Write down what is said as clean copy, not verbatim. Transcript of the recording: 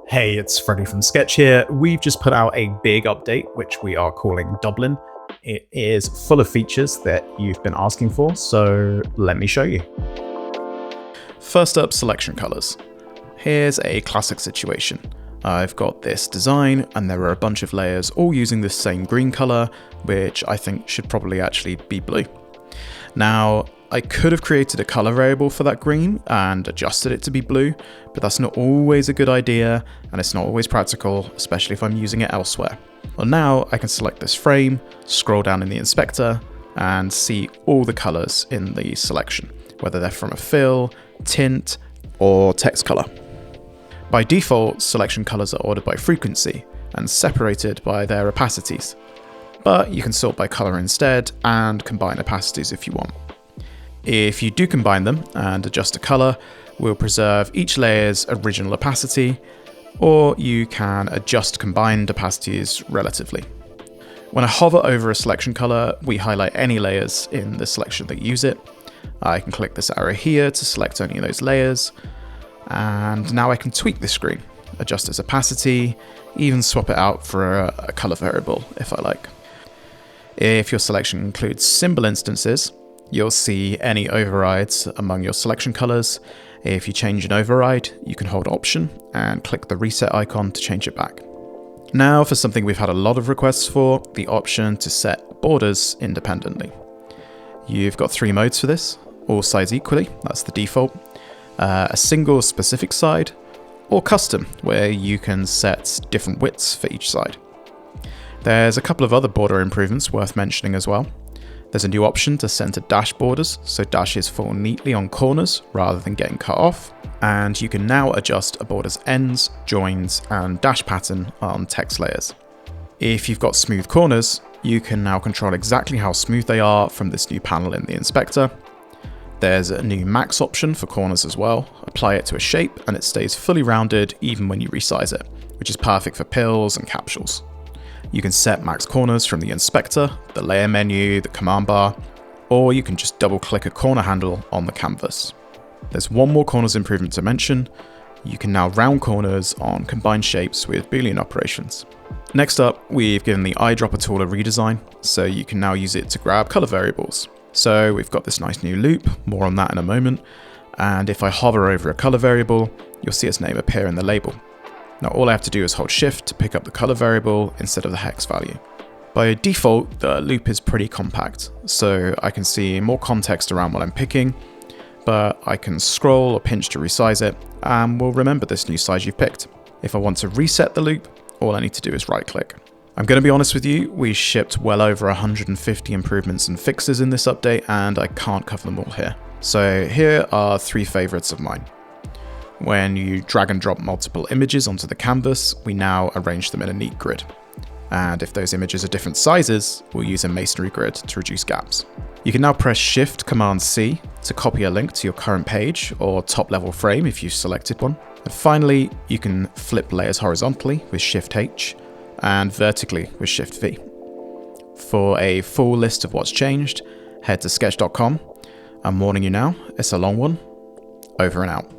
Hey, it's Freddie from Sketch here. We've just put out a big update, which we are calling Dublin. It is full of features that you've been asking for, so let me show you. First up, selection colors. Here's a classic situation. I've got this design and there are a bunch of layers all using the same green color, which I think should probably actually be blue. Now, I could have created a color variable for that green and adjusted it to be blue, but that's not always a good idea and it's not always practical, especially if I'm using it elsewhere. Well, now I can select this frame, scroll down in the inspector, and see all the colors in the selection, whether they're from a fill, tint, or text color. By default, selection colors are ordered by frequency and separated by their opacities, but you can sort by color instead and combine opacities if you want. If you do combine them and adjust a color, we'll preserve each layer's original opacity, or you can adjust combined opacities relatively. When I hover over a selection color, we highlight any layers in the selection that use it. I can click this arrow here to select only those layers, and now I can tweak the screen, adjust its opacity, even swap it out for a color variable if I like. If your selection includes symbol instances, you'll see any overrides among your selection colors. If you change an override, you can hold Option and click the reset icon to change it back. Now for something we've had a lot of requests for, the option to set borders independently. You've got three modes for this, all sides equally, that's the default, a single specific side, or custom, where you can set different widths for each side. There's a couple of other border improvements worth mentioning as well. There's a new option to center dash borders, so dashes fall neatly on corners rather than getting cut off, and you can now adjust a border's ends, joins, and dash pattern on text layers. If you've got smooth corners, you can now control exactly how smooth they are from this new panel in the inspector. There's a new max option for corners as well. Apply it to a shape and it stays fully rounded even when you resize it, which is perfect for pills and capsules. You can set max corners from the inspector, the layer menu, the command bar, or you can just double click a corner handle on the canvas. There's one more corners improvement to mention. You can now round corners on combined shapes with Boolean operations. Next up, we've given the Eyedropper tool a redesign, so you can now use it to grab color variables. So we've got this nice new loop, more on that in a moment, and if I hover over a color variable, you'll see its name appear in the label. Now all I have to do is hold Shift to pick up the color variable instead of the hex value. By default, the loop is pretty compact, so I can see more context around what I'm picking, but I can scroll or pinch to resize it, and we'll remember this new size you've picked. If I want to reset the loop, all I need to do is right click. I'm going to be honest with you, we shipped well over 150 improvements and fixes in this update, and I can't cover them all here. So here are three favorites of mine. When you drag and drop multiple images onto the canvas, we now arrange them in a neat grid. And if those images are different sizes, we'll use a masonry grid to reduce gaps. You can now press Shift-Command-C to copy a link to your current page or top-level frame if you've selected one. And finally, you can flip layers horizontally with Shift-H and vertically with Shift-V. For a full list of what's changed, head to sketch.com. I'm warning you now, it's a long one. Over and out.